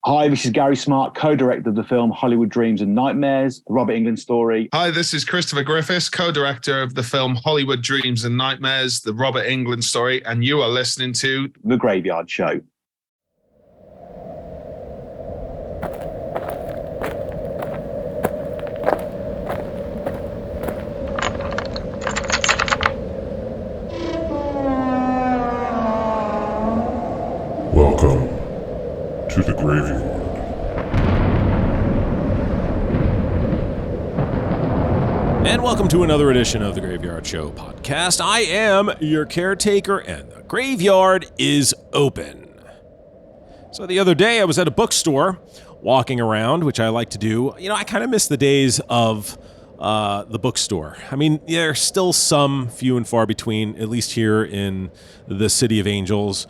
Hi, this is Gary Smart, co-director of the film Hollywood Dreams and Nightmares, the Robert Englund Story. Hi, this is Christopher Griffiths, co-director of the film Hollywood Dreams and Nightmares, the Robert Englund Story, and you are listening to The Graveyard Show. Welcome to the Graveyard. And welcome to another edition of the Graveyard Show podcast. I am your caretaker, and the graveyard is open. So the other day, I was at a bookstore, walking around, which I like to do. You know, I kind of miss the days of the bookstore. I mean, there's still some few and far between, at least here in the City of Angels.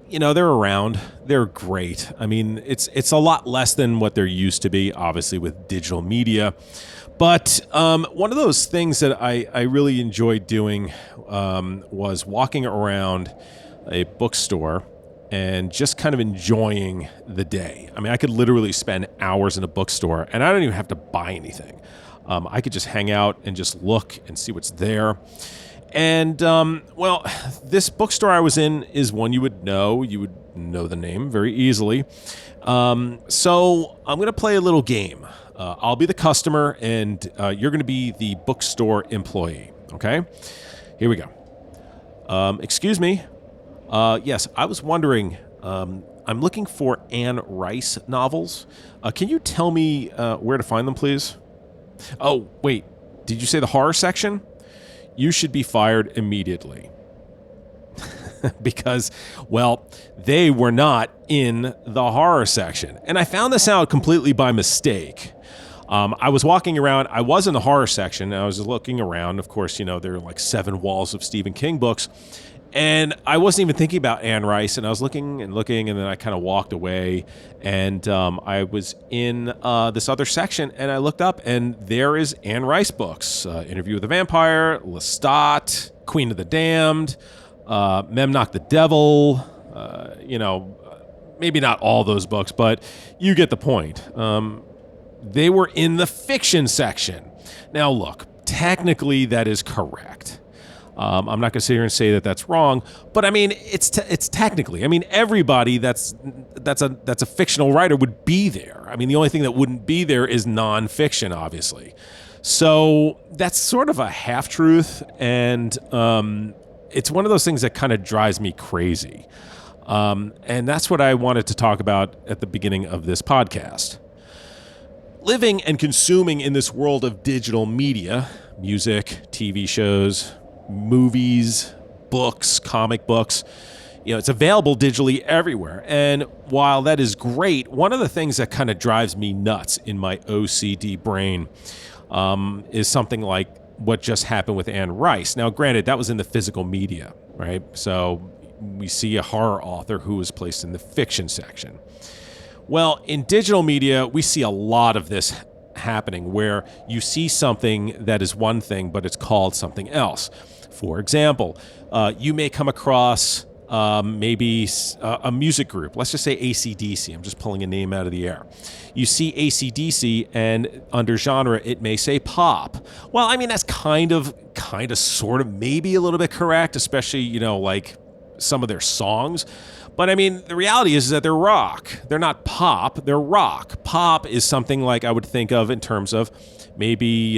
You know, they're around. They're great. I mean, it's a lot less than what there used to be, obviously, with digital media. But one of those things that I really enjoyed doing was walking around a bookstore and just kind of enjoying the day. I mean, I could literally spend hours in a bookstore, and I don't even have to buy anything. I could just hang out and just look and see what's there. And, well, this bookstore I was in is one you would know. You would know the name very easily. So I'm going to play a little game. I'll be the customer, and you're going to be the bookstore employee, okay? Here we go. Excuse me. Yes, I was wondering, I'm looking for Anne Rice novels. Can you tell me where to find them, please? Oh, wait. Did you say the horror section? You should be fired immediately. Because, well, they were not in the horror section. And I found this out completely by mistake. I was walking around. I was in the horror section. And I was looking around. Of course, you know, there are like 7 walls of Stephen King books. And I wasn't even thinking about Anne Rice. And I was looking, and then I kind of walked away. And I was in this other section, and I looked up, and there is Anne Rice books. Interview with the Vampire, Lestat, Queen of the Damned, Memnoch the Devil. You know, maybe not all those books, but you get the point. They were in the fiction section. Now, look, technically that is correct. I'm not going to sit here and say that that's wrong, but I mean, it's technically. I mean, everybody that's a fictional writer would be there. I mean, the only thing that wouldn't be there is nonfiction, obviously. So that's sort of a half-truth, and it's one of those things that kind of drives me crazy. And that's what I wanted to talk about at the beginning of this podcast. Living and consuming in this world of digital media, music, TV shows, movies, books, comic books, you know, it's available digitally everywhere. And while that is great, one of the things that kind of drives me nuts in my OCD brain is something like what just happened with Anne Rice. Now, granted, that was in the physical media, right? So we see a horror author who was placed in the fiction section. Well, in digital media, we see a lot of this happening where you see something that is one thing, but it's called something else. For example, you may come across maybe a music group. Let's just say AC/DC. I'm just pulling a name out of the air. You see AC/DC, and under genre, it may say pop. Well, I mean, that's kind of, sort of, maybe a little bit correct, especially, you know, like some of their songs. But I mean, the reality is that they're rock. They're not pop, they're rock. Pop is something like I would think of in terms of maybe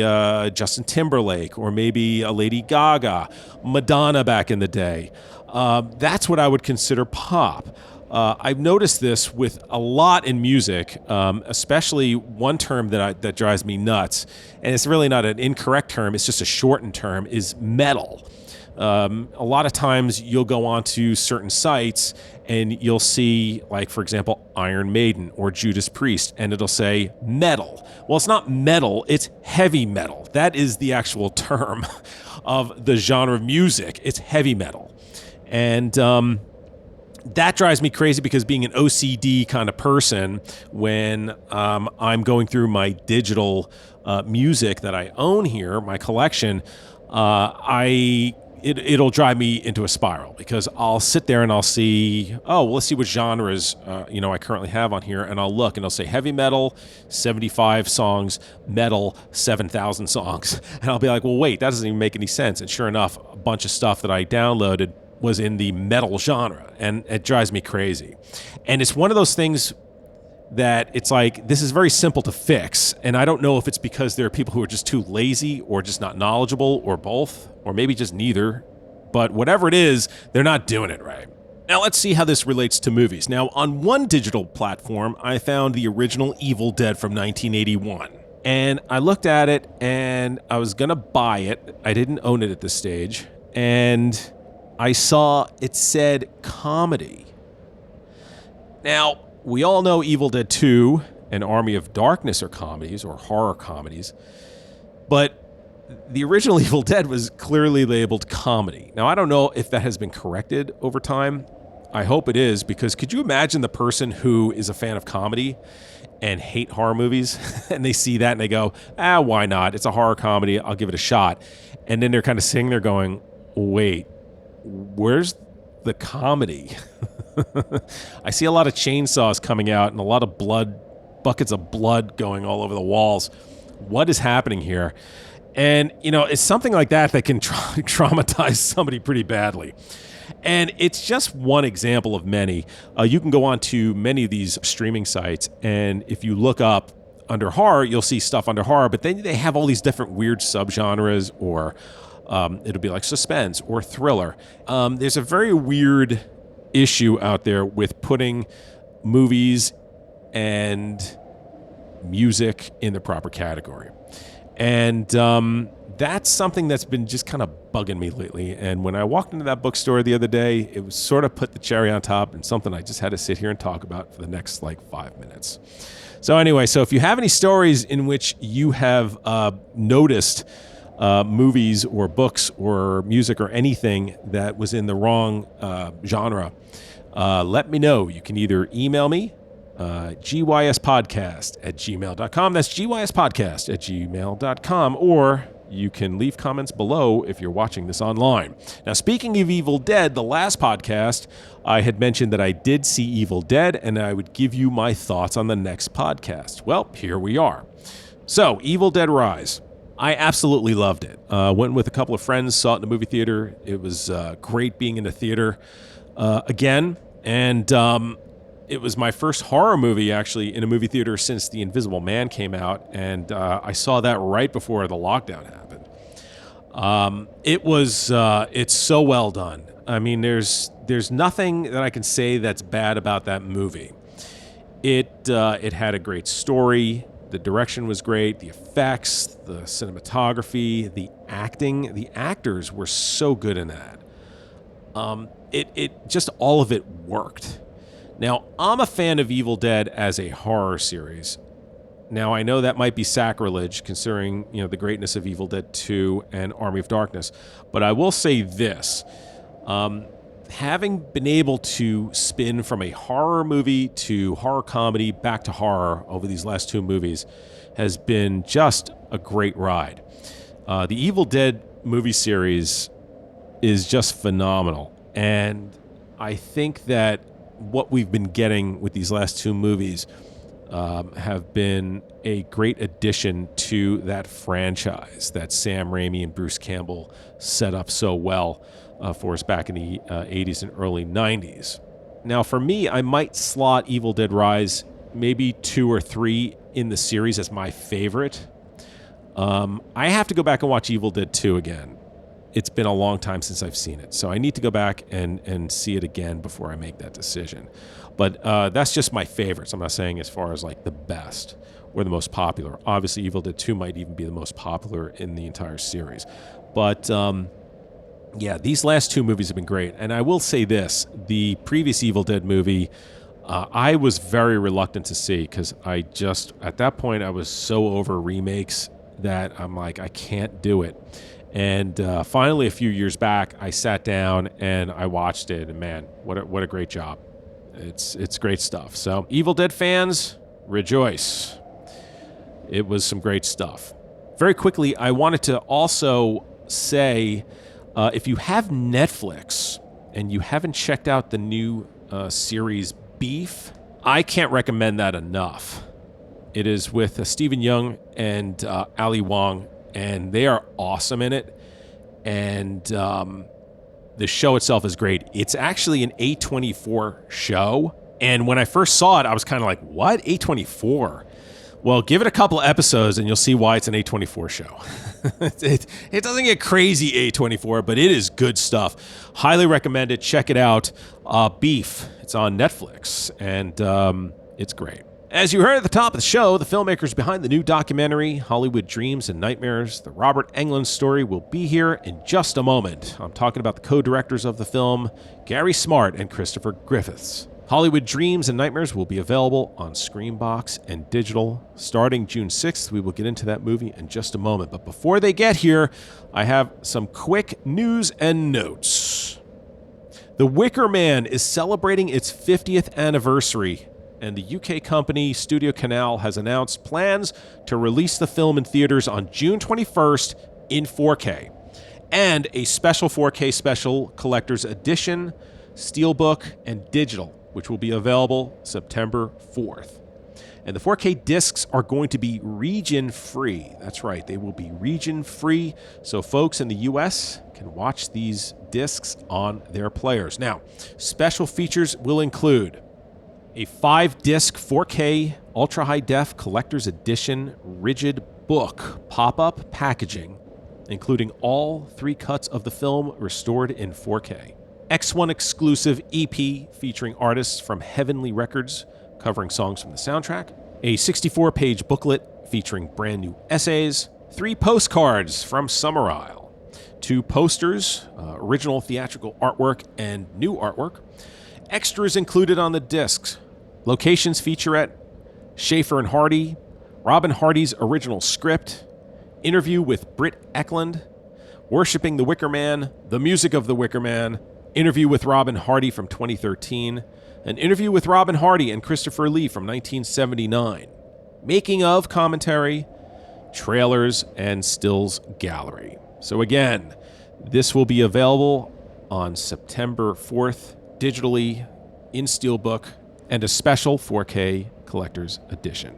Justin Timberlake, or maybe a Lady Gaga, Madonna back in the day. That's what I would consider pop. I've noticed this with a lot in music, especially one term that drives me nuts, and it's really not an incorrect term, it's just a shortened term, is metal. A lot of times you'll go onto certain sites and you'll see, like, for example, Iron Maiden or Judas Priest, and it'll say metal. Well, it's not metal, it's heavy metal. That is the actual term of the genre of music. It's heavy metal. And that drives me crazy because being an OCD kind of person, when I'm going through my digital music that I own here, my collection, I it'll drive me into a spiral because I'll sit there and I'll see, oh, well, let's see what genres, I currently have on here. And I'll look and I'll say heavy metal, 75 songs, metal, 7,000 songs. And I'll be like, well, wait, that doesn't even make any sense. And sure enough, a bunch of stuff that I downloaded was in the metal genre, and it drives me crazy. And it's one of those things that it's like, this is very simple to fix. And I don't know if it's because there are people who are just too lazy or just not knowledgeable or both, or maybe just neither. But whatever it is, they're not doing it right. Now let's see how this relates to movies. Now, on one digital platform, I found the original Evil Dead from 1981. And I looked at it and I was going to buy it. I didn't own it at this stage. And I saw it said comedy. Now, we all know Evil Dead 2 and Army of Darkness are comedies or horror comedies, but the original Evil Dead was clearly labeled comedy. Now, I don't know if that has been corrected over time. I hope it is, because could you imagine the person who is a fan of comedy and hate horror movies and they see that and they go, why not? It's a horror comedy. I'll give it a shot. And then they're kind of sitting there going, wait, where's the comedy? I see a lot of chainsaws coming out and a lot of blood, buckets of blood going all over the walls. What is happening here? And, it's something like that can traumatize somebody pretty badly. And it's just one example of many. You can go on to many of these streaming sites, and if you look up under horror, you'll see stuff under horror, but then they have all these different weird subgenres, or it'll be like suspense or thriller. There's a very weird issue out there with putting movies and music in the proper category. And that's something that's been just kind of bugging me lately. And when I walked into that bookstore the other day, it was sort of put the cherry on top and something I just had to sit here and talk about for the next 5 minutes. So anyway, if you have any stories in which you have noticed movies or books or music or anything that was in the wrong genre, let me know. You can either email me, gyspodcast@gmail.com. That's gyspodcast@gmail.com. Or you can leave comments below if you're watching this online. Now, speaking of Evil Dead, the last podcast, I had mentioned that I did see Evil Dead and I would give you my thoughts on the next podcast. Well, here we are. So, Evil Dead Rise. I absolutely loved it. Went with a couple of friends, saw it in the movie theater. It was great being in the theater again. And it was my first horror movie, actually, in a movie theater since The Invisible Man came out. And I saw that right before the lockdown happened. It's so well done. I mean, there's nothing that I can say that's bad about that movie. It had a great story. The direction was great. The effects, the cinematography, the acting, the actors were so good in that. It just, all of it worked. Now, I'm a fan of Evil Dead as a horror series. Now, I know that might be sacrilege considering, the greatness of Evil Dead 2 and Army of Darkness, but I will say this. Having been able to spin from a horror movie to horror comedy back to horror over these last two movies has been just a great ride. The Evil Dead movie series is just phenomenal. And I think that what we've been getting with these last two movies have been a great addition to that franchise that Sam Raimi and Bruce Campbell set up so well for us back in the 80s and early 90s. Now, for me, I might slot Evil Dead Rise maybe 2 or 3 in the series as my favorite. I have to go back and watch Evil Dead 2 again. It's been a long time since I've seen it, so I need to go back and see it again before I make that decision. But that's just my favorites. I'm not saying as far as the best or the most popular. Obviously, Evil Dead 2 might even be the most popular in the entire series. But yeah, these last two movies have been great. And I will say this, the previous Evil Dead movie, I was very reluctant to see because at that point, I was so over remakes that I'm like, I can't do it. And finally, a few years back, I sat down and I watched it. And man, what a great job. It's great stuff. So Evil Dead fans, rejoice. It was some great stuff. Very quickly, I wanted to also say If you have Netflix and you haven't checked out the new series Beef, I can't recommend that enough. It is with Stephen Young and Ali Wong, and they are awesome in it. And the show itself is great. It's actually an A24 show. And when I first saw it, I was kind of like, what? A24? Well, give it a couple of episodes and you'll see why it's an A24 show. It doesn't get crazy A24, but it is good stuff. Highly recommend it. Check it out. Beef. It's on Netflix, and it's great. As you heard at the top of the show, the filmmakers behind the new documentary, Hollywood Dreams and Nightmares, the Robert Englund Story, will be here in just a moment. I'm talking about the co-directors of the film, Gary Smart and Christopher Griffiths. Hollywood Dreams and Nightmares will be available on Screenbox and digital starting June 6th. We will get into that movie in just a moment. But before they get here, I have some quick news and notes. The Wicker Man is celebrating its 50th anniversary, and the UK company Studio Canal has announced plans to release the film in theaters on June 21st in 4K, and a special 4K special collector's edition, steelbook, and digital, which will be available September 4th. And the 4K discs are going to be region-free. That's right, they will be region-free, so folks in the US can watch these discs on their players. Now, special features will include a 5-disc 4K ultra-high-def collector's edition rigid book pop-up packaging, including all 3 cuts of the film restored in 4K. X1 exclusive EP featuring artists from Heavenly Records covering songs from the soundtrack, a 64-page booklet featuring brand new essays, 3 postcards from Summer Isle, 2 posters, original theatrical artwork and new artwork, extras included on the discs, locations featurette, Schaefer and Hardy, Robin Hardy's original script, interview with Britt Eklund, Worshipping the Wicker Man, the music of the Wicker Man, interview with Robin Hardy from 2013, an interview with Robin Hardy and Christopher Lee from 1979, making of commentary, trailers, and stills gallery. So again, this will be available on September 4th, digitally, in Steelbook, and a special 4K collector's edition.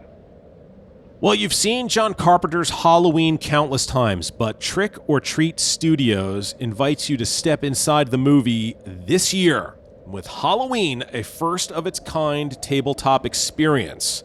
Well, you've seen John Carpenter's Halloween countless times, but Trick or Treat Studios invites you to step inside the movie this year with Halloween, a first-of-its-kind tabletop experience.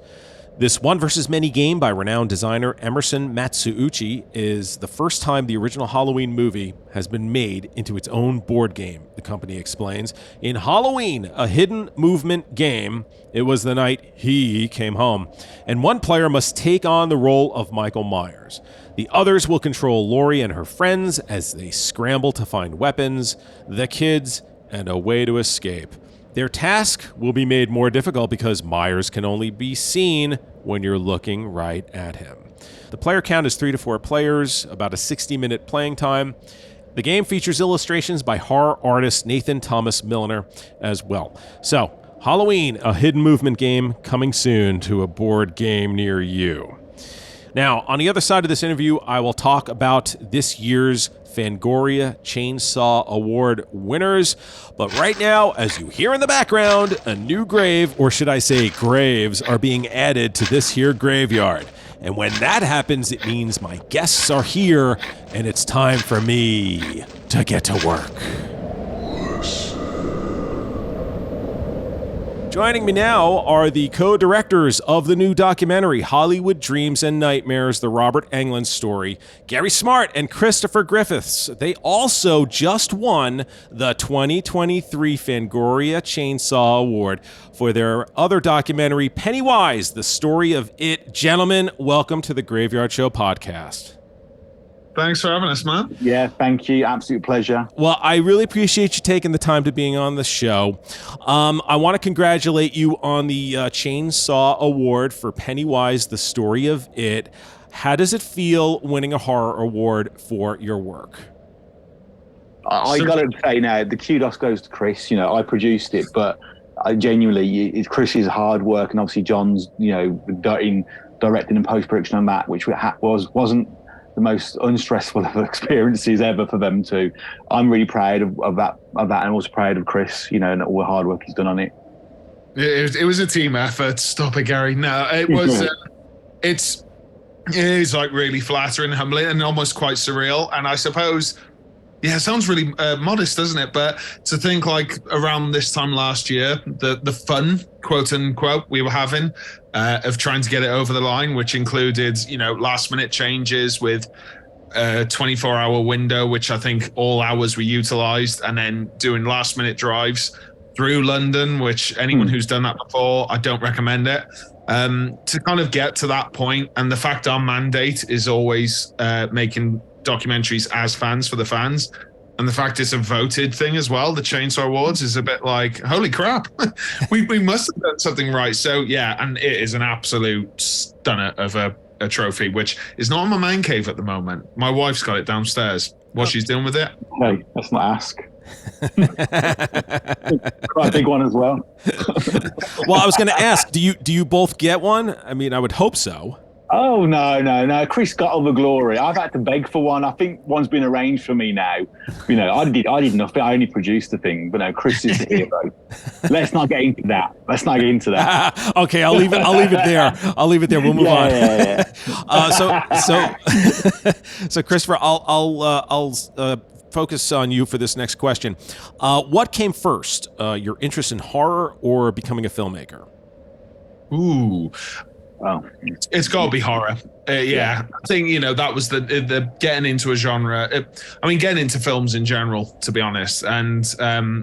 This one versus many game by renowned designer Emerson Matsuuchi is the first time the original Halloween movie has been made into its own board game, the company explains. In Halloween, a hidden movement game, it was the night he came home, and one player must take on the role of Michael Myers. The others will control Laurie and her friends as they scramble to find weapons, the kids, and a way to escape. Their task will be made more difficult because Myers can only be seen when you're looking right at him. The player count is 3 to 4 players, about a 60-minute playing time. The game features illustrations by horror artist Nathan Thomas Milliner as well. So, Halloween, a hidden movement game coming soon to a board game near you. Now, on the other side of this interview, I will talk about this year's Fangoria Chainsaw Award winners. But right now, as you hear in the background, a new grave, or should I say graves, are being added to this here graveyard. And when that happens, it means my guests are here, and it's time for me to get to work. Joining me now are the co-directors of the new documentary, Hollywood Dreams and Nightmares, the Robert Englund Story, Gary Smart and Christopher Griffiths. They also just won the 2023 Fangoria Chainsaw Award for their other documentary, Pennywise, the Story of It. Gentlemen, welcome to the Graveyard Show podcast. Thanks for having us, man. Yeah, thank you. Absolute pleasure. Well, I really appreciate you taking the time to being on the show. I want to congratulate you on the Chainsaw Award for Pennywise, the Story of It. How does it feel winning a horror award for your work? I got to say now, the kudos goes to Chris. You know, I produced it, but I genuinely, Chris's hard work, and obviously John's, you know, directing and post-production on that, which wasn't the most unstressful of experiences ever for them too. I'm really proud of that, and also proud of Chris, you know, and all the hard work he's done on it. It was a team effort. Stop it, Gary. No, it was. It is like really flattering, humbling, and almost quite surreal. And I suppose, yeah, it sounds really modest, doesn't it? But to think like around this time last year, the fun, quote unquote, we were having of trying to get it over the line, which included, you know, last minute changes with a 24-hour window, which I think all hours were utilized, and then doing last minute drives through London, which anyone who's done that before, I don't recommend it. To kind of get to that point, and the fact our mandate is always making documentaries as fans for the fans, and the fact it's a voted thing as well, the Chainsaw Awards, is a bit like, holy crap, we must have done something right. So yeah, and it is an absolute stunner of a trophy, which is not in my man cave at the moment. My wife's got it downstairs. What she's doing with it? Hey, let's not ask. Quite a big one as well. Well, I was going to ask, do you both get one? I mean, I would hope so. Oh no! Chris got all the glory. I've had to beg for one. I think one's been arranged for me now. You know, I did nothing. I only produced the thing. But no, Chris is the hero. Let's not get into that. Okay, I'll leave it there. We'll move on. Yeah. So Christopher, I'll focus on you for this next question. What came first, your interest in horror or becoming a filmmaker? Ooh. Oh. It's got to be horror. Yeah. I think, you know, that was the getting into a genre. Getting into films in general, to be honest. And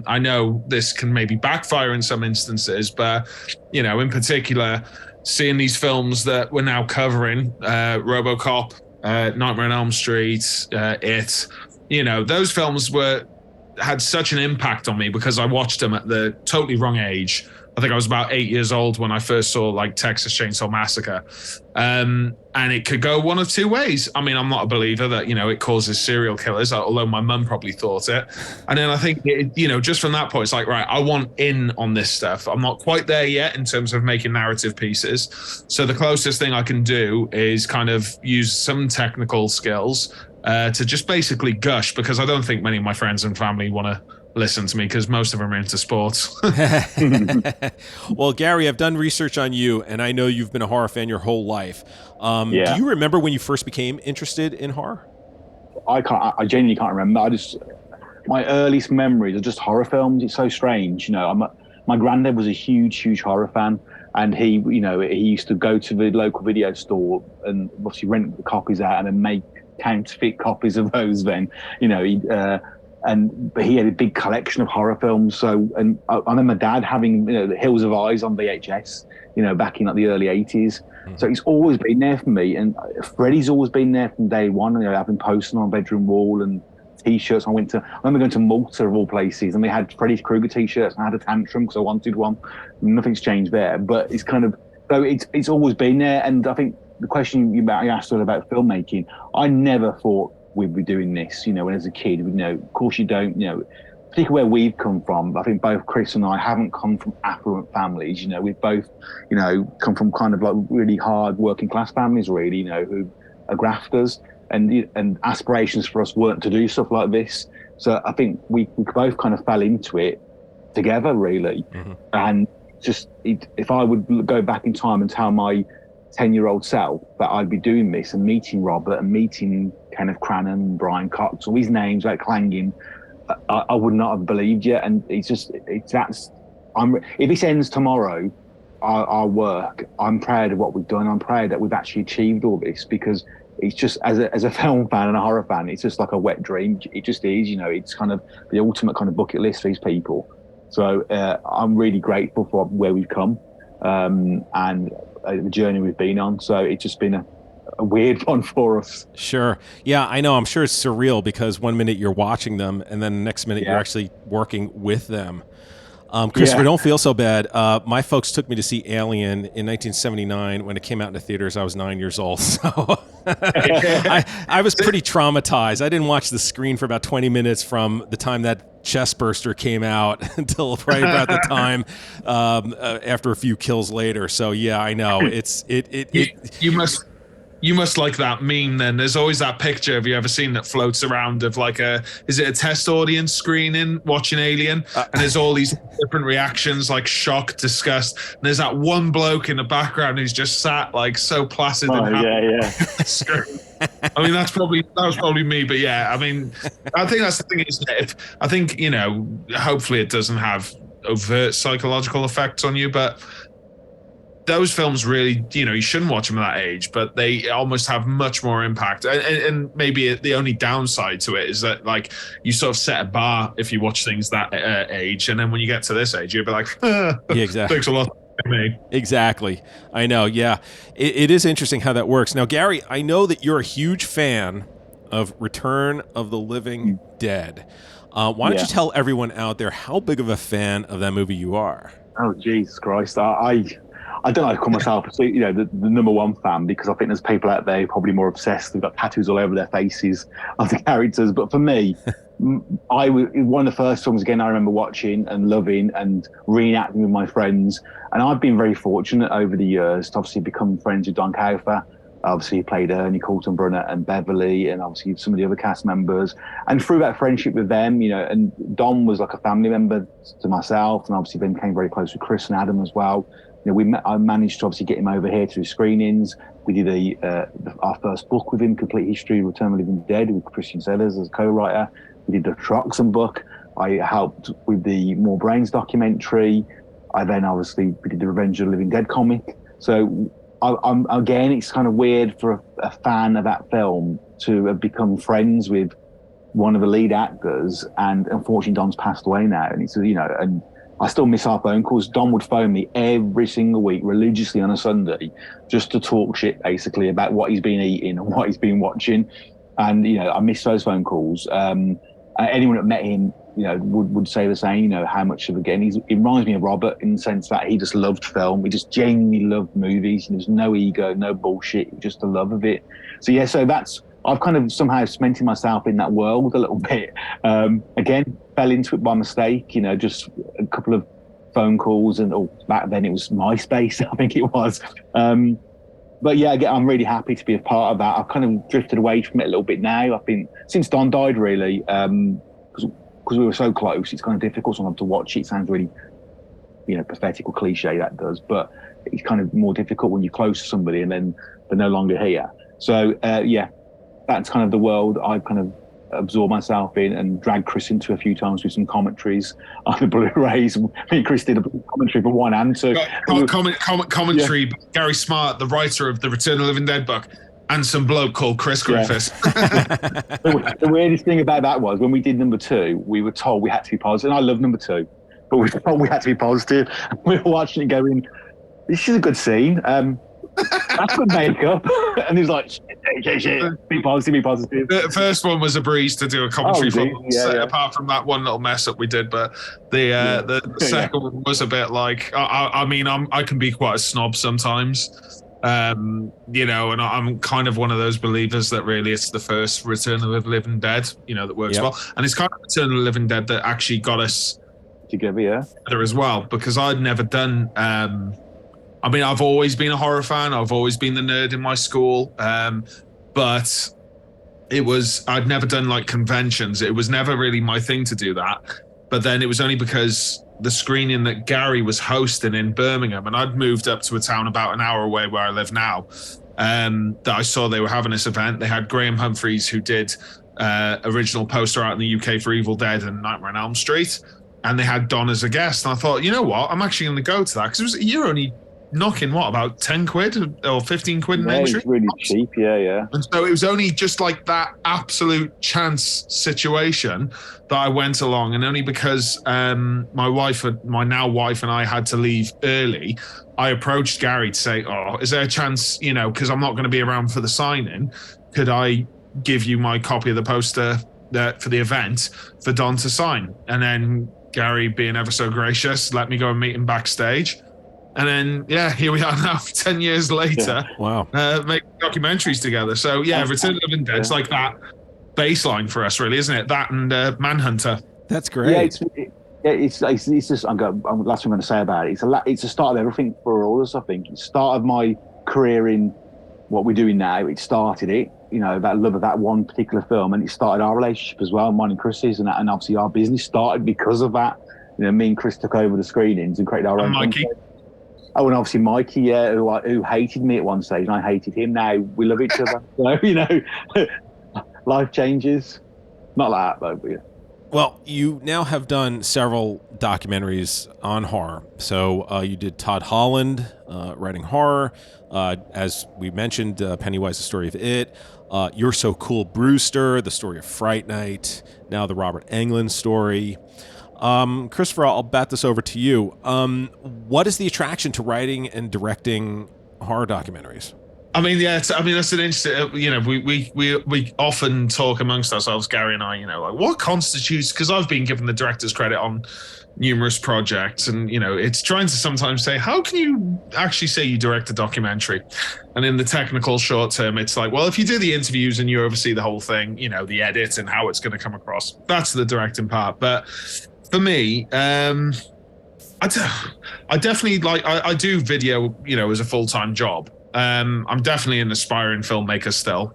I know this can maybe backfire in some instances, but, you know, in particular, seeing these films that we're now covering, RoboCop, Nightmare on Elm Street, It, you know, those films had such an impact on me because I watched them at the totally wrong age. I think I was about 8 years old when I first saw like Texas Chainsaw Massacre. And it could go one of two ways. I mean, I'm not a believer that, you know, it causes serial killers, although my mum probably thought it. And then I think, you know, just from that point, it's like, right, I want in on this stuff. I'm not quite there yet in terms of making narrative pieces. So the closest thing I can do is kind of use some technical skills to just basically gush, because I don't think many of my friends and family want to listen to me because most of them are into sports. Well, Gary, I've done research on you, and I know you've been a horror fan your whole life. Do you remember when you first became interested in horror? I genuinely can't remember. My earliest memories are just horror films. It's so strange, you know. My granddad was a huge horror fan, and he used to go to the local video store and obviously rent the copies out and then make counterfeit copies of those. Then, you know, but he had a big collection of horror films. So, and I remember Dad having, you know, the Hills of Eyes on VHS, you know, back in like the early 80s. So he's always been there for me. And Freddie's always been there from day one. You know, having posters on my bedroom wall and T-shirts. I remember going to Malta of all places, and they had Freddy Krueger T-shirts, and I had a tantrum because I wanted one. Nothing's changed there, but it's kind of, so it's always been there. And I think the question you asked about filmmaking, I never thought we'd be doing this, you know, when as a kid, you know, of course you don't, you know, particularly where we've come from. I think both Chris and I haven't come from affluent families, you know, we've both, you know, come from kind of like really hard working class families, really, you know, who are grafters, and aspirations for us weren't to do stuff like this. So I think we both kind of fell into it together, really. And just, if I would go back in time and tell my 10-year-old self that I'd be doing this and meeting Robert and meeting Kenneth Cranham, Brian Cox, all these names like clanging, I would not have believed you. And if this ends tomorrow, our work, I'm proud of what we've done. I'm proud that we've actually achieved all this, because it's just, as a film fan and a horror fan, it's just like a wet dream. It just is, you know, it's kind of the ultimate kind of bucket list for these people. So I'm really grateful for where we've come and the journey we've been on. So it's just been a weird one for us. Sure. Yeah, I know. I'm sure it's surreal because one minute you're watching them and then the next minute you're actually working with them. Christopher, don't feel so bad. My folks took me to see Alien in 1979 when it came out in the theaters. I was 9 years old, so I was pretty traumatized. I didn't watch the screen for about 20 minutes from the time that Chestburster came out until right about the time after a few kills later. So yeah, I know you You must like that meme then. There's always that picture, have you ever seen, that floats around of like is it a test audience screening watching Alien? And there's all these different reactions, like shock, disgust. And there's that one bloke in the background who's just sat like so placid and happy. I mean, that was probably me, but yeah, I mean, I think that's the thing, isn't it? I think, you know, hopefully it doesn't have overt psychological effects on you, but those films really, you know, you shouldn't watch them at that age, but they almost have much more impact. And maybe the only downside to it is that, like, you sort of set a bar if you watch things that age, and then when you get to this age, you'll be like, yeah, exactly. Thanks a lot. Me. Exactly. I know. Yeah. It is interesting how that works. Now, Gary, I know that you're a huge fan of Return of the Living Dead. Why don't you tell everyone out there how big of a fan of that movie you are? Oh, Jesus Christ. I don't like to call myself, you know, the number one fan, because I think there's people out there probably more obsessed. They've got tattoos all over their faces of the characters. But for me, one of the first films, again, I remember watching and loving and reenacting with my friends. And I've been very fortunate over the years to obviously become friends with Don Kaufer. Obviously, he played Ernie Colton-Brunner and Beverly, and obviously some of the other cast members. And through that friendship with them, you know, and Don was like a family member to myself, and obviously then became very close with Chris and Adam as well. You know, I managed to obviously get him over here to do screenings. We did our first book with him, Complete History of Return of the Living Dead, with Christian Sellers as a co-writer. We did the Troxon book. I helped with the More Brains documentary. We did the Revenge of the Living Dead comic. So I'm again, it's kind of weird for a fan of that film to have become friends with one of the lead actors. And unfortunately, Don's passed away now. And it's, you know, and I still miss our phone calls. Don would phone me every single week religiously on a Sunday just to talk shit, basically, about what he's been eating and what he's been watching. And, you know, I miss those phone calls. Anyone that met him, you know, would say the same, you know, how much of, again, he reminds me of Robert in the sense that he just loved film. He just genuinely loved movies. There was no ego, no bullshit, just the love of it. So, yeah, I've kind of somehow cemented myself in that world a little bit. Again, fell into it by mistake, you know, just a couple of phone calls, and back then it was MySpace, I think it was. But yeah, again, I'm really happy to be a part of that. I've kind of drifted away from it a little bit now. I've been, since Don died, really, because we were so close, it's kind of difficult sometimes to watch it. It sounds really, you know, pathetic or cliche, that does, but it's kind of more difficult when you're close to somebody and then they're no longer here. So, yeah, that's kind of the world I've kind of absorbed myself in, and dragged Chris into a few times with some commentaries on the Blu-rays. Me and Chris did a commentary for 1 and 2. Commentary, yeah. Gary Smart, the writer of the Return of the Living Dead book, and some bloke called Chris Griffiths. The weirdest thing about that was when we did number 2, we were told we had to be positive. And I love number 2, but we were told we had to be positive. We were watching it going, this is a good scene. That's good makeup. And he was like, shit, be positive. The first one was a breeze to do a commentary for, apart from that one little mess up we did. But the second one was a bit like, I mean, I can be quite a snob sometimes. You know, and I'm kind of one of those believers that really it's the first Return of the Living Dead, you know, that works well. And it's kind of Return of the Living Dead that actually got us together, as well, because I'd never done, I mean, I've always been a horror fan. I've always been the nerd in my school. But I'd never done like conventions. It was never really my thing to do that. But then it was only because the screening that Gary was hosting in Birmingham, and I'd moved up to a town about an hour away where I live now, that I saw they were having this event. They had Graham Humphreys, who did original poster art in the UK for Evil Dead and Nightmare on Elm Street. And they had Don as a guest. And I thought, you know what? I'm actually going to go to that, because you're only knocking about 10 quid or 15 quid an entry. It's really cheap, yeah. And so it was only just like that absolute chance situation that I went along, and only because my now wife and I had to leave early, I approached Gary to say, is there a chance, you know, because I'm not going to be around for the signing, could I give you my copy of the poster for the event for Don to sign? And then Gary, being ever so gracious, let me go and meet him backstage. And then, here we are now, 10 years later. Yeah. Wow. Making documentaries together. So, Return of the Living Dead's like that baseline for us, really, isn't it? That and Manhunter. That's great. It's just, last thing I'm going to say about it, it's the start of everything for all of us, I think. It's the start of my career in what we're doing now, it started it, you know, that love of that one particular film, and it started our relationship as well, mine and Chris's, and obviously our business started because of that. You know, me and Chris took over the screenings and created our own Mikey. content. Oh, and obviously Mikey, yeah, who hated me at one stage, and I hated him. Now we love each other. So, you know, life changes. Not like that, though, but yeah. Well, you now have done several documentaries on horror. So you did Todd Holland, writing horror. As we mentioned, Pennywise, the story of it. You're So Cool, Brewster, the story of Fright Night. Now the Robert Englund story. Christopher, I'll bat this over to you. What is the attraction to writing and directing horror documentaries? I mean, yeah, that's an interesting, you know, we often talk amongst ourselves, Gary and I, you know, like what constitutes, because I've been given the director's credit on numerous projects, and, you know, it's trying to sometimes say, how can you actually say you direct a documentary? And in the technical short term, it's like, well, if you do the interviews and you oversee the whole thing, you know, the edit and how it's going to come across, that's the directing part. But for me, I definitely like, I do video, you know, as a full-time job. I'm definitely an aspiring filmmaker still.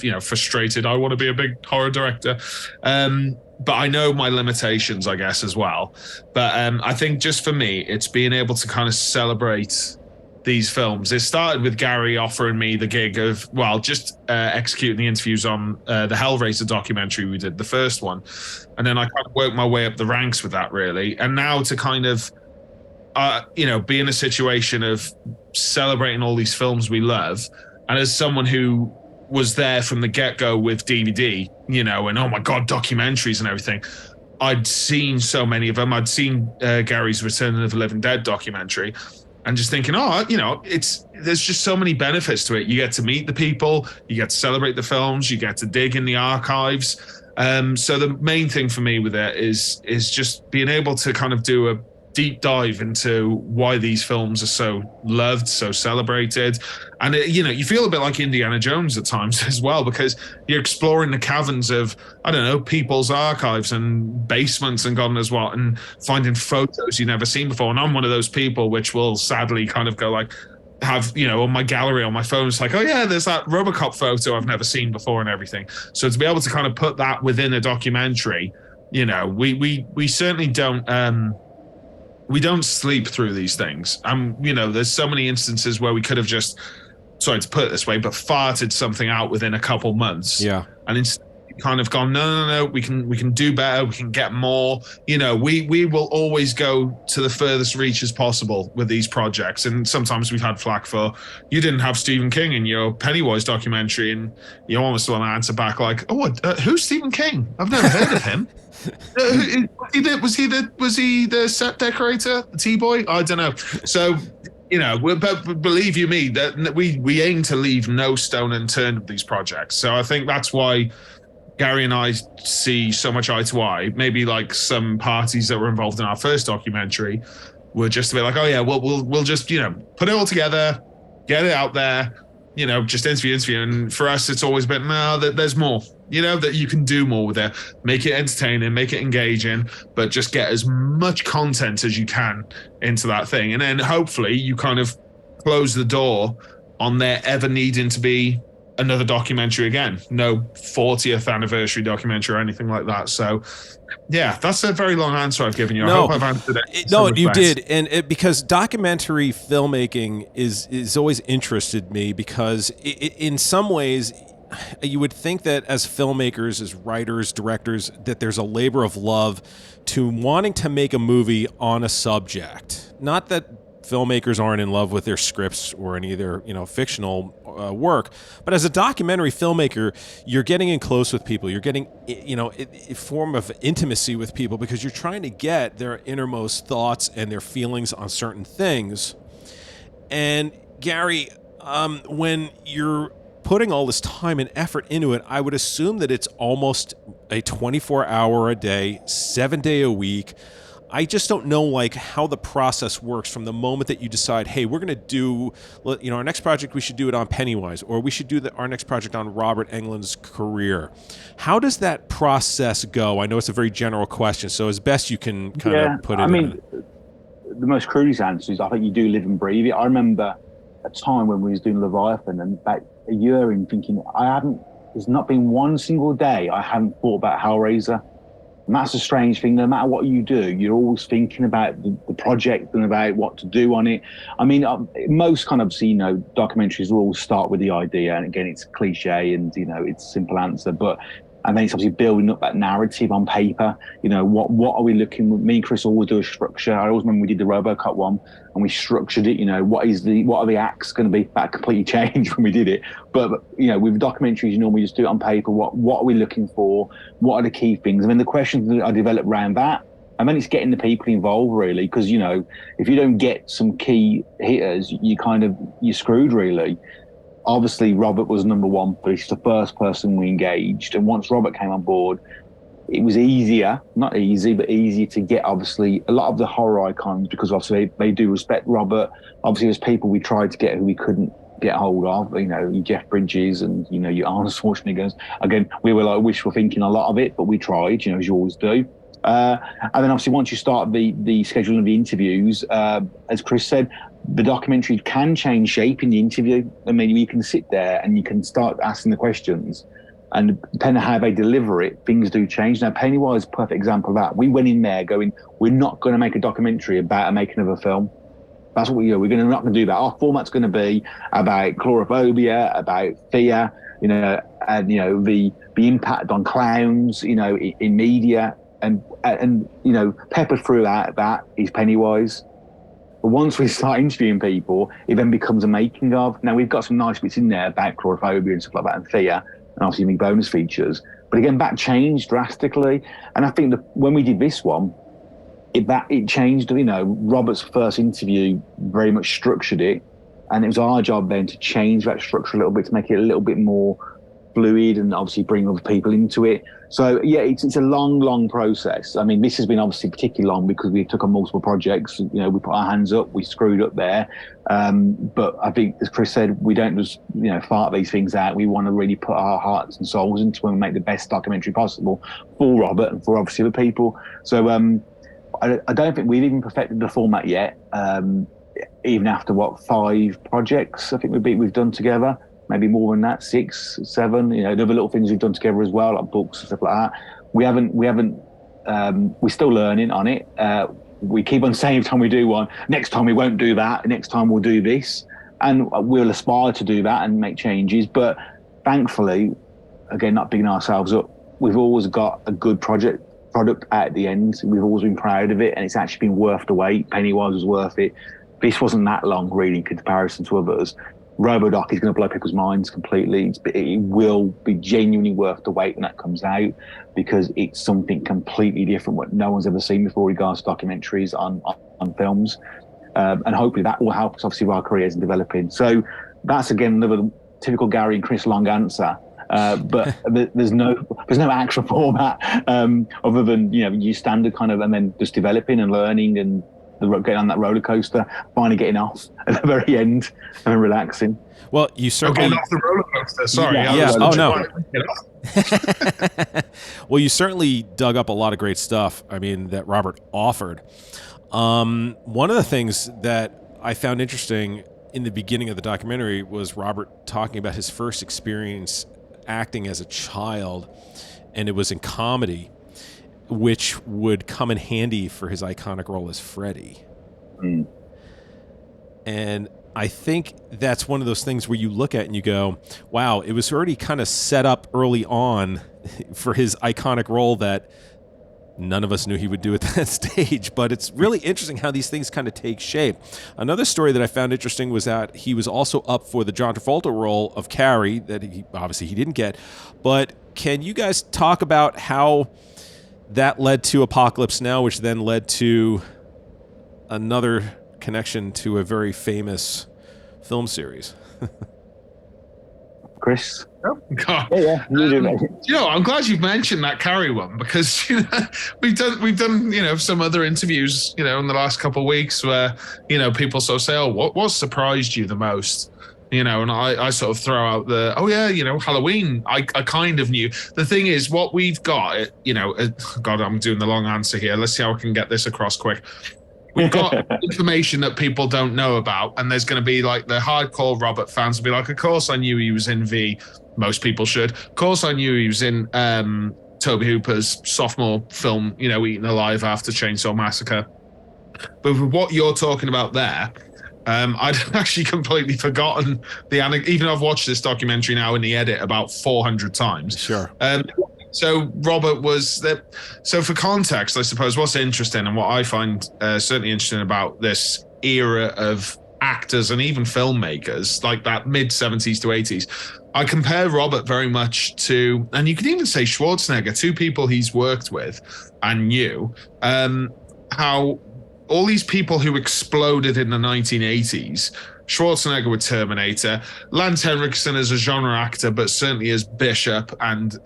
You know, frustrated. I want to be a big horror director, but I know my limitations, I guess, as well. But I think just for me, it's being able to kind of celebrate these films. It started with Gary offering me the gig of, well, just executing the interviews on the Hellraiser documentary we did, the first one, and then I kind of worked my way up the ranks with that, really. And now to kind of you know, be in a situation of celebrating all these films we love, and as someone who was there from the get-go with DVD, you know, and oh my god, documentaries and everything, I'd seen so many of them. I'd seen Gary's Return of the Living Dead documentary, and just thinking, oh, you know, there's just so many benefits to it. You get to meet the people, you get to celebrate the films, you get to dig in the archives. So the main thing for me with it is just being able to kind of do a deep dive into why these films are so loved, so celebrated. And you know, you feel a bit like Indiana Jones at times as well, because you're exploring the caverns of, I don't know, people's archives and basements and God knows what, and finding photos you've never seen before. And I'm one of those people which will sadly kind of go like, have, you know, on my gallery on my phone, it's like, oh yeah, there's that RoboCop photo I've never seen before and everything. So to be able to kind of put that within a documentary, you know, we certainly don't we don't sleep through these things. You know, there's so many instances where we could have just, sorry to put it this way, but farted something out within a couple months. Yeah. And instead kind of gone, no, we can do better, we can get more. You know, we will always go to the furthest reaches possible with these projects. And sometimes we've had flack for, you didn't have Stephen King in your Pennywise documentary, and you almost want to answer back like, oh, who's Stephen King? I've never heard of him. Was he the set decorator, the T-boy? I don't know. So, you know, but believe you me, that we aim to leave no stone unturned with these projects. So I think that's why Gary and I see so much eye to eye. Maybe like some parties that were involved in our first documentary were just a bit like, oh yeah, we'll just, you know, put it all together, get it out there, you know, just interview. And for us, it's always been, no, there's more. You know, that you can do more with it, make it entertaining, make it engaging, but just get as much content as you can into that thing. And then hopefully you kind of close the door on there ever needing to be another documentary again. No 40th anniversary documentary or anything like that. So yeah, that's a very long answer I've given you. I hope I've answered it. No, you did. And because documentary filmmaking is always interested me, because in some ways, you would think that as filmmakers, as writers, directors, that there's a labor of love to wanting to make a movie on a subject. Not that filmmakers aren't in love with their scripts or any of their, you know, fictional work, but as a documentary filmmaker, you're getting in close with people. You're getting, you know, a form of intimacy with people, because you're trying to get their innermost thoughts and their feelings on certain things. And Gary, when you're putting all this time and effort into it, I would assume that it's almost a 24-hour a day, 7-day a week. I just don't know like how the process works from the moment that you decide, hey, we're going to do, you know, our next project, we should do it on Pennywise, or we should do our next project on Robert Englund's career. How does that process go? I know it's a very general question, so as best you can kind of put it in. I mean, the most crudest answer is I think you do live and breathe it. I remember a time when we was doing Leviathan, and about a year in, thinking there's not been one single day I haven't thought about Hellraiser. And that's a strange thing. No matter what you do, you're always thinking about the project and about what to do on it. I mean, most kind of, documentaries will always start with the idea. And again, it's cliche and, it's a simple answer. And then it's obviously building up that narrative on paper. What are we looking with? Me and Chris always do a structure. I always remember we did the RoboCop one and we structured it. What are the acts going to be? That completely changed when we did it. But with documentaries, you normally just do it on paper. What are we looking for? What are the key things? And then the questions that I develop around that. And then it's getting the people involved, really, because, if you don't get some key hitters, you're screwed, really. Obviously, Robert was number one, but he's the first person we engaged. And once Robert came on board, it was not easy, but easier to get, obviously, a lot of the horror icons, because obviously they do respect Robert. Obviously, there's people we tried to get who we couldn't get hold of, your Jeff Bridges and, your Arnold Schwarzeneggers. Again, we were wishful thinking a lot of it, but we tried, as you always do. And then obviously once you start the scheduling of the interviews, as Chris said, the documentary can change shape in the interview. I mean, you can sit there and you can start asking the questions, and depending on how they deliver it, things do change. Now, Pennywise is a perfect example of that. We went in there going, we're not going to make a documentary about the making of a film. That's what we're not going to do that. Our format's going to be about chlorophobia, about fear, and the impact on clowns, in media, and peppered through that is Pennywise. But once we start interviewing people, it then becomes a making of. Now, we've got some nice bits in there about chlorophobia and stuff like that, and fear, and obviously bonus features. But again, that changed drastically. And I think that when we did this one, it changed. Robert's first interview very much structured it, and it was our job then to change that structure a little bit to make it a little bit more fluid and obviously bring other people into it. So yeah, it's a long process. I mean, this has been obviously particularly long because we took on multiple projects. We put our hands up, we screwed up there. But I think, as Chris said, we don't just fart these things out. We want to really put our hearts and souls into it and make the best documentary possible for Robert and for obviously the people. So I don't think we've even perfected the format yet. Even after 5 projects I think we've done together. Maybe more than that, 6, 7, the other little things we've done together as well, like books and stuff like that. We're still learning on it. We keep on saying every time we do one, next time we won't do that, next time we'll do this. And we'll aspire to do that and make changes. But thankfully, again, not bigging ourselves up, we've always got a good product at the end. We've always been proud of it, and it's actually been worth the wait. Pennywise was worth it. This wasn't that long, really, in comparison to others. RoboDoc is going to blow people's minds completely. It will be genuinely worth the wait when that comes out, because it's something completely different, what no one's ever seen before in regards to documentaries on films. And hopefully that will help us, obviously, with our careers and developing. So that's, again, another typical Gary and Chris long answer. But there's no actual format other than, you standard kind of, and then just developing and learning and getting on that roller coaster, finally getting off at the very end and relaxing. Well, you certainly getting off the roller coaster. Sorry. Yeah. Oh no. Well, you certainly dug up a lot of great stuff. I mean, that Robert offered. One of the things that I found interesting in the beginning of the documentary was Robert talking about his first experience acting as a child, and it was in comedy, which would come in handy for his iconic role as Freddy. Mm. And I think that's one of those things where you look at and you go, wow, it was already kind of set up early on for his iconic role that none of us knew he would do at that stage. But it's really interesting how these things kind of take shape. Another story that I found interesting was that he was also up for the John Travolta role of Carrie that he didn't get. But can you guys talk about how that led to Apocalypse Now, which then led to another connection to a very famous film series? Chris? Oh, God. Yeah. I'm glad you've mentioned that Carrie one, because we've done some other interviews in the last couple of weeks where people sort of say, oh, what surprised you the most? And I sort of throw out Halloween. I kind of knew. The thing is, what we've got, God, I'm doing the long answer here. Let's see how I can get this across quick. we've got information that people don't know about, and there's going to be like the hardcore Robert fans will be like, of course I knew he was in V. Most people should. Of course I knew he was in Toby Hooper's sophomore film, Eaten Alive After Chainsaw Massacre. But with what you're talking about there, I'd actually completely forgotten the anecdote. Even though I've watched this documentary now in the edit about 400 times. Sure. So Robert was there. So for context, I suppose what's interesting and what I find certainly interesting about this era of actors and even filmmakers, like that mid 70s to 80s, I compare Robert very much to, and you could even say Schwarzenegger, two people he's worked with and knew, how all these people who exploded in the 1980s, Schwarzenegger with Terminator, Lance Henriksen as a genre actor, but certainly as Bishop and,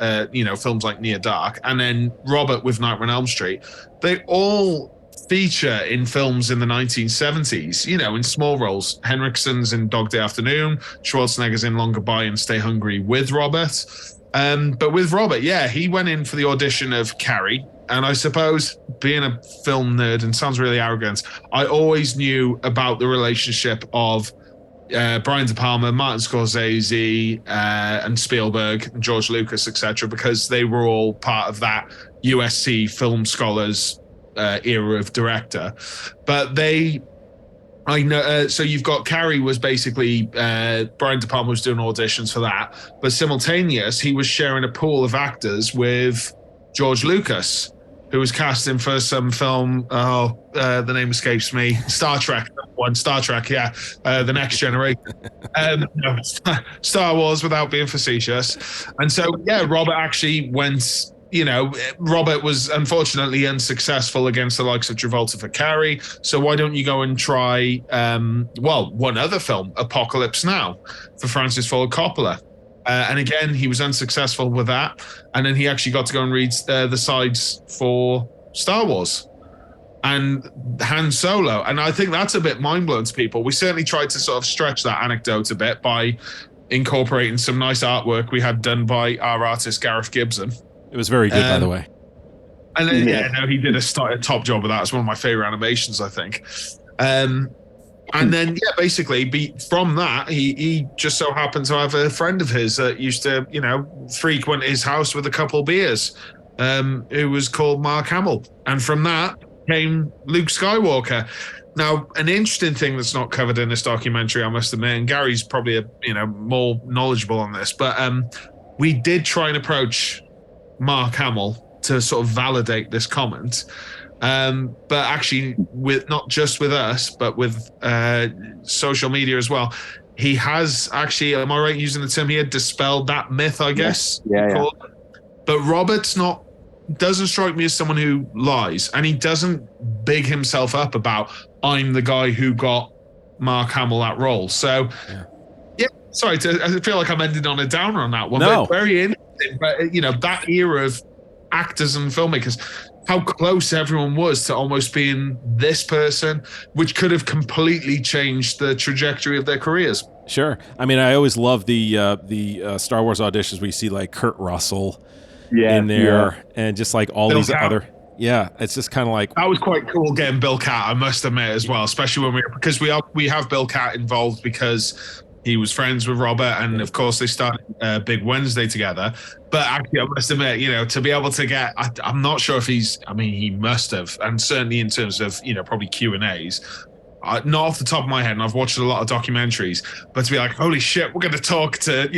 films like Near Dark, and then Robert with Nightmare on Elm Street, they all feature in films in the 1970s, in small roles. Henriksen's in Dog Day Afternoon, Schwarzenegger's in Long Goodbye and Stay Hungry with Robert. But with Robert, he went in for the audition of Carrie. And I suppose being a film nerd, and sounds really arrogant, I always knew about the relationship of Brian De Palma, Martin Scorsese, and Spielberg, and George Lucas, etc., because they were all part of that USC film scholars era of director. But I know. So you've got Carrie was basically Brian De Palma was doing auditions for that, but simultaneous he was sharing a pool of actors with George Lucas, who was casting for some film. The name escapes me. Star Trek. The Next Generation. Star Wars, without being facetious. And so, Robert actually went. Robert was unfortunately unsuccessful against the likes of Travolta for Carrie. So why don't you go and try, one other film, Apocalypse Now, for Francis Ford Coppola. And again, he was unsuccessful with that. And then he actually got to go and read the sides for Star Wars and Han Solo. And I think that's a bit mind-blowing to people. We certainly tried to sort of stretch that anecdote a bit by incorporating some nice artwork we had done by our artist, Gareth Gibson. It was very good, by the way. And then, he did a top job with that. It's one of my favorite animations, I think. And then, basically, from that, he just so happened to have a friend of his that used to, frequent his house with a couple of beers, who was called Mark Hamill. And from that came Luke Skywalker. Now, an interesting thing that's not covered in this documentary, I must admit, and Gary's probably, more knowledgeable on this, but we did try and approach Mark Hamill to sort of validate this comment. But actually, with not just with us, but with social media as well, he has actually, am I right in using the term here, dispelled that myth, I guess. Yeah. But Robert's doesn't strike me as someone who lies, and he doesn't big himself up about, I'm the guy who got Mark Hamill that role. So, sorry, I feel like I'm ending on a downer on that one. No. But very interesting. But, that era of actors and filmmakers, how close everyone was to almost being this person, which could have completely changed the trajectory of their careers. Sure. I mean, I always love the Star Wars auditions where you see like Kurt Russell in there and just like all Bill these Cat. other. Yeah, it's just kind of like That was quite cool getting Bill Cat, I must admit, as well, especially when because we have Bill Cat involved because he was friends with Robert, and of course they started Big Wednesday together. But actually, I must admit, to be able to get, I'm not sure if he must have, and certainly in terms of, probably Q&As, not off the top of my head, and I've watched a lot of documentaries, but to be like, holy shit, we're going to talk to,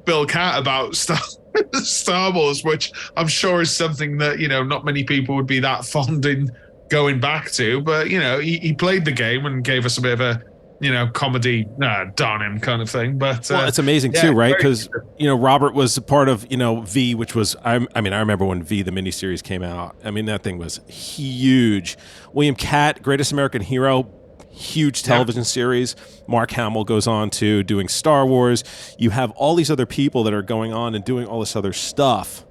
Bill Cat about Star Wars, which I'm sure is something that, not many people would be that fond in going back to. But, he played the game and gave us a bit of a, comedy, darn him kind of thing. But it's amazing too, right? Because Robert was a part of V, which was I remember when V the miniseries came out. I mean, that thing was huge. William Catt, Greatest American Hero, huge television series. Mark Hamill goes on to doing Star Wars. You have all these other people that are going on and doing all this other stuff.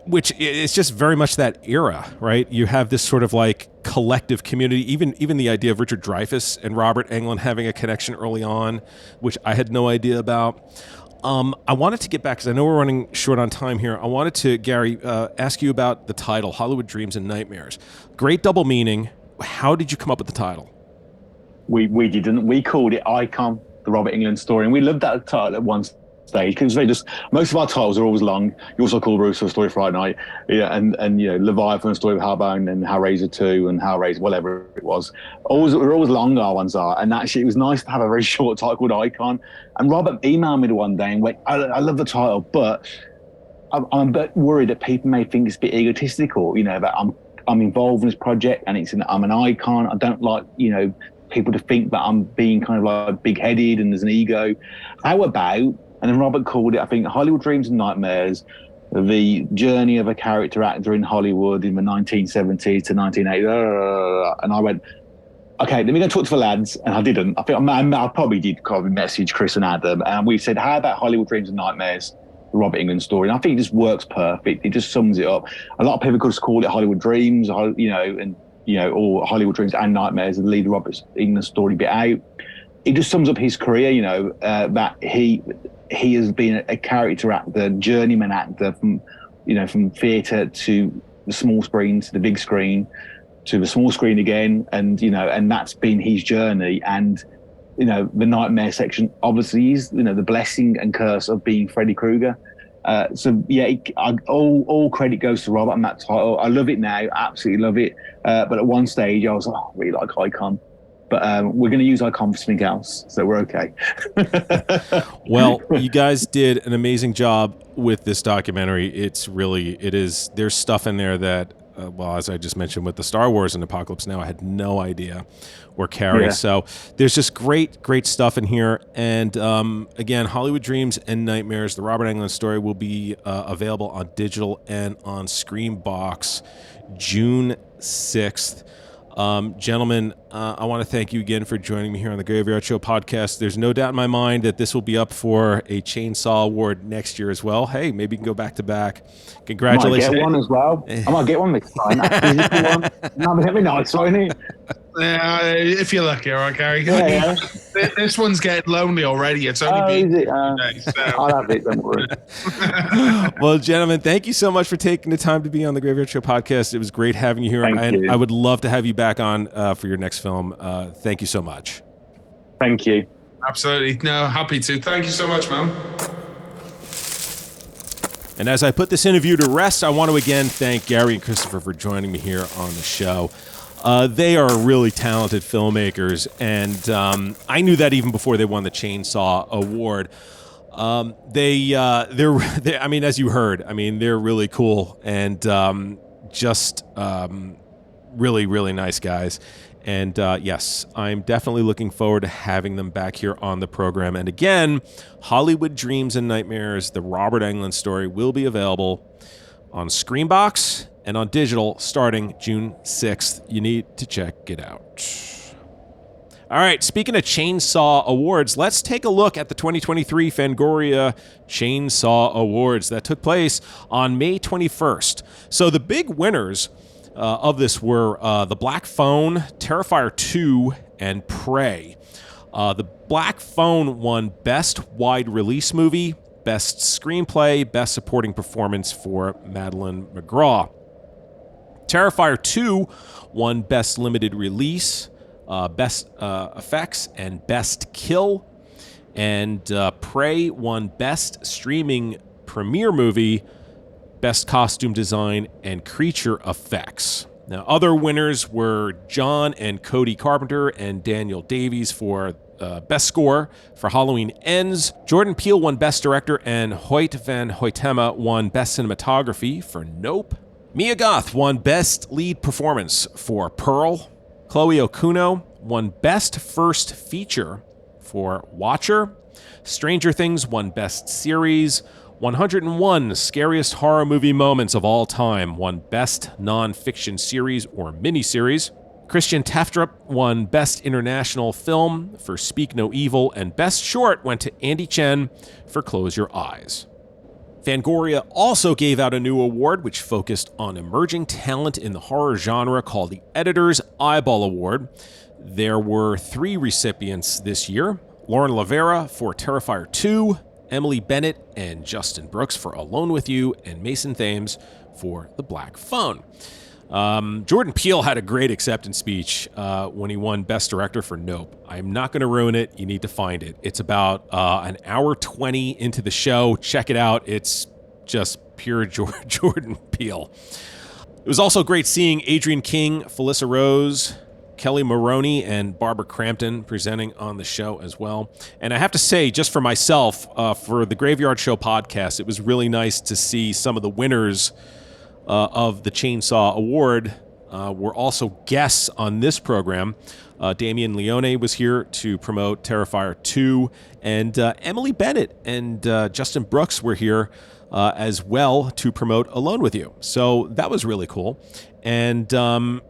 Which is just very much that era, right? You have this sort of like collective community, even the idea of Richard Dreyfuss and Robert Englund having a connection early on, which I had no idea about. I wanted to get back, because I know we're running short on time here. I wanted to, Gary, ask you about the title, Hollywood Dreams and Nightmares. Great double meaning. how did you come up with the title? We didn't. We called it Icon, the Robert Englund Story, and we loved that title at one stage because they just, most of our titles are always long. You also call Russo a Story Friday Night, and Leviathan, a Story of Hellbound, and Hellraiser 2 and Hellraiser, whatever it was. We're always long, our ones are, and actually it was nice to have a very short title called Icon. And Robert emailed me the one day and went, I love the title, but I'm a bit worried that people may think it's a bit egotistical, that I'm involved in this project and I'm an icon. I don't like, people to think that I'm being kind of like big-headed and there's an ego. How about, and then Robert called it, I think, Hollywood Dreams and Nightmares, the journey of a character actor in Hollywood in the 1970s to 1980s. And I went, okay, let me go talk to the lads. And I didn't. I think I probably did probably message Chris and Adam. And we said, how about Hollywood Dreams and Nightmares, the Robert Englund Story? And I think it just works perfect. It just sums it up. A lot of people could just call it Hollywood Dreams, or Hollywood Dreams and Nightmares, and leave the Robert Englund Story bit out. It just sums up his career, that he has been a character actor, journeyman actor from theatre to the small screen to the big screen to the small screen again, and that's been his journey. And the nightmare section obviously is the blessing and curse of being Freddy Krueger. All credit goes to Robert on that title. I love it now, absolutely love it. But at one stage, I was like, I really like Icon. But we're going to use Icon for something else, so we're okay. Well, you guys did an amazing job with this documentary. There's stuff in there that, as I just mentioned with the Star Wars and Apocalypse Now, I had no idea were carried. Yeah. So there's just great stuff in here. And again, Hollywood Dreams and Nightmares, the Robert Englund Story, will be available on digital and on Screambox June 6th. Gentlemen, I want to thank you again for joining me here on the Graveyard Show podcast. There's no doubt in my mind that this will be up for a Chainsaw Award next year as well. Hey, maybe you can go back to back. Congratulations. I might get one as well. I might get one this time. That physical one. That'd be nice, wouldn't it? Yeah, if you're lucky, all right, Gary. Yeah. This one's getting lonely already. It's only been days, so. I'll have it, don't worry. Well, gentlemen, thank you so much for taking the time to be on the Graveyard Show podcast. It was great having you here. Thank you. I would love to have you back on for your next film. Thank you so much. Thank you. Absolutely. No, happy to. Thank you so much, man. And as I put this interview to rest, I want to again thank Gary and Christopher for joining me here on the show. They are really talented filmmakers, and I knew that even before they won the Chainsaw Award. They're I mean, as you heard, I mean, they're really cool and really, really nice guys. And yes, I'm definitely looking forward to having them back here on the program. And again, Hollywood Dreams and Nightmares, the Robert Englund Story, will be available on Screambox and on digital starting June 6th. You need to check it out. All right, speaking of Chainsaw Awards, let's take a look at the 2023 Fangoria Chainsaw Awards that took place on May 21st. So the big winners of this were The Black Phone, Terrifier 2, and Prey. The Black Phone won Best Wide Release Movie, Best Screenplay, Best Supporting Performance for Madeline McGraw. Terrifier 2 won Best Limited Release, Best Effects, and Best Kill. And Prey won Best Streaming Premiere Movie, Best Costume Design, and Creature Effects. Now, other winners were John and Cody Carpenter and Daniel Davies for Best Score for Halloween Ends. Jordan Peele won Best Director, and Hoyt van Hoytema won Best Cinematography for Nope. Mia Goth won Best Lead Performance for Pearl. Chloe Okuno won Best First Feature for Watcher. Stranger Things won Best Series. 101 Scariest Horror Movie Moments of All Time won Best Non-Fiction Series or Miniseries. Christian Teftrup won Best International Film for Speak No Evil, and Best Short went to Andy Chen for Close Your Eyes. Fangoria also gave out a new award which focused on emerging talent in the horror genre called the Editor's Eyeball Award. There were 3 recipients this year: Lauren Lavera for Terrifier 2, Emily Bennett and Justin Brooks for Alone With You, and Mason Thames for The Black Phone. Jordan Peele had a great acceptance speech when he won Best Director for Nope. I'm not going to ruin it. You need to find it. It's about an hour 20 into the show. Check it out. It's just pure Jordan Peele. It was also great seeing Adrian King, Felissa Rose, Kelly Maroney, and Barbara Crampton presenting on the show as well. And I have to say, just for myself, for the Graveyard Show podcast, it was really nice to see some of the winners of the Chainsaw Award were also guests on this program. Damian Leone was here to promote Terrifier 2, and Emily Bennett and Justin Brooks were here as well to promote Alone With You. So that was really cool. And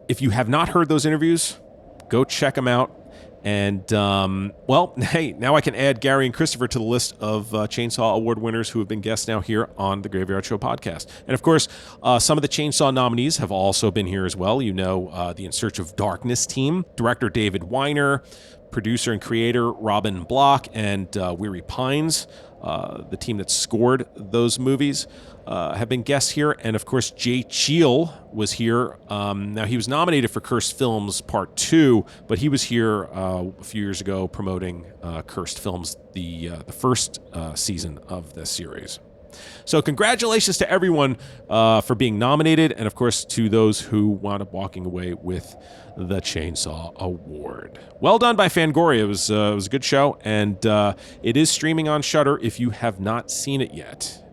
if you have not heard those interviews, go check them out. And, well, hey, now I can add Gary and Christopher to the list of Chainsaw Award winners who have been guests now here on the Graveyard Show podcast. And, of course, some of the Chainsaw nominees have also been here as well. You know, the In Search of Darkness team, director David Weiner, producer and creator Robin Block, and Weary Pines, the team that scored those movies, have been guests here. And, of course, Jay Cheel was here. Now, he was nominated for Cursed Films Part 2, but he was here a few years ago promoting Cursed Films, the first season of this series. So congratulations to everyone for being nominated, and, of course, to those who wound up walking away with the Chainsaw Award. Well done by Fangoria. It was a good show, and it is streaming on Shudder if you have not seen it yet.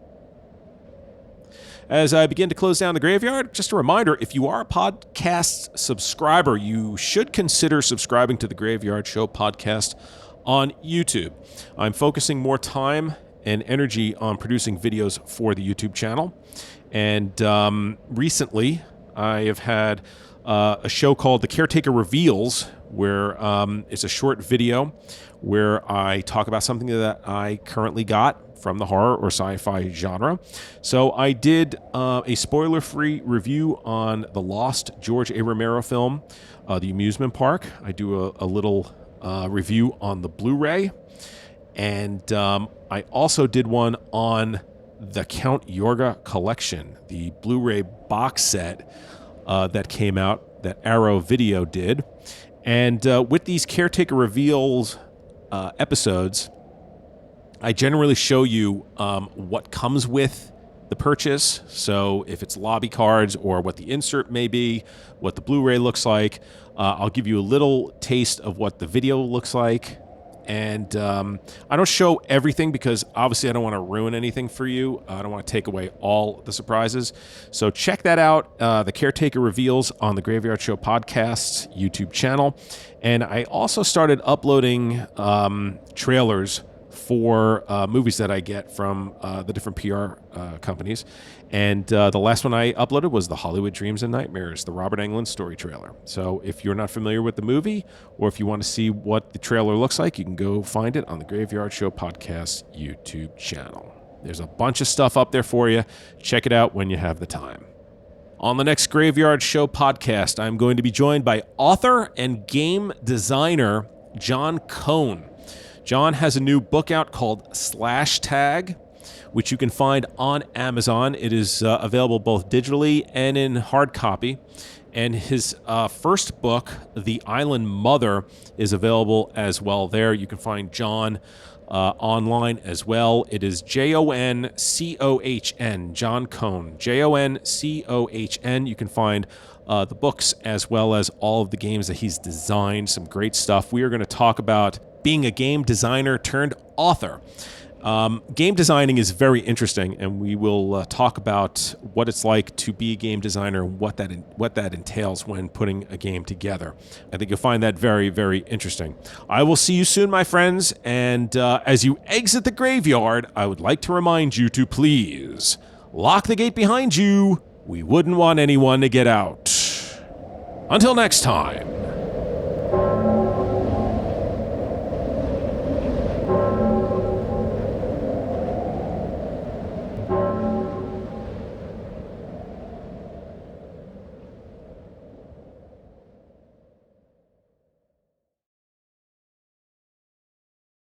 As I begin to close down the graveyard, just a reminder, if you are a podcast subscriber, you should consider subscribing to the Graveyard Show podcast on YouTube. I'm focusing more time and energy on producing videos for the YouTube channel. And recently, I have had a show called The Caretaker Reveals, where it's a short video where I talk about something that I currently got from the horror or sci-fi genre. So I did a spoiler-free review on the lost George A. Romero film, The Amusement Park. I do a little review on the Blu-ray. And I also did one on the Count Yorga collection, the Blu-ray box set that came out, that Arrow Video did. And with these Caretaker Reveals episodes, I generally show you what comes with the purchase. So if it's lobby cards or what the insert may be, what the Blu-ray looks like, I'll give you a little taste of what the video looks like. And I don't show everything because obviously I don't want to ruin anything for you. I don't want to take away all the surprises. So check that out, The Caretaker Reveals on the Graveyard Show Podcast's YouTube channel. And I also started uploading trailers for movies that I get from the different PR companies. And the last one I uploaded was the Hollywood Dreams and Nightmares, the Robert Englund Story trailer. So if you're not familiar with the movie, or if you want to see what the trailer looks like, you can go find it on the Graveyard Show Podcast YouTube channel. There's a bunch of stuff up there for you. Check it out when you have the time. On the next Graveyard Show podcast, I'm going to be joined by author and game designer John Cohn. John has a new book out called Slash Tag, which you can find on Amazon. It is available both digitally and in hard copy. And his first book, The Island Mother, is available as well there. You can find John online as well. It is Joncohn, John Cohn, Joncohn. You can find the books as well as all of the games that he's designed. Some great stuff. We are going to talk about being a game designer turned author. Game designing is very interesting, and we will talk about what it's like to be a game designer and what that entails when putting a game together. I think you'll find that very, very interesting. I will see you soon, my friends, and as you exit the graveyard, I would like to remind you to please lock the gate behind you. We wouldn't want anyone to get out. Until next time.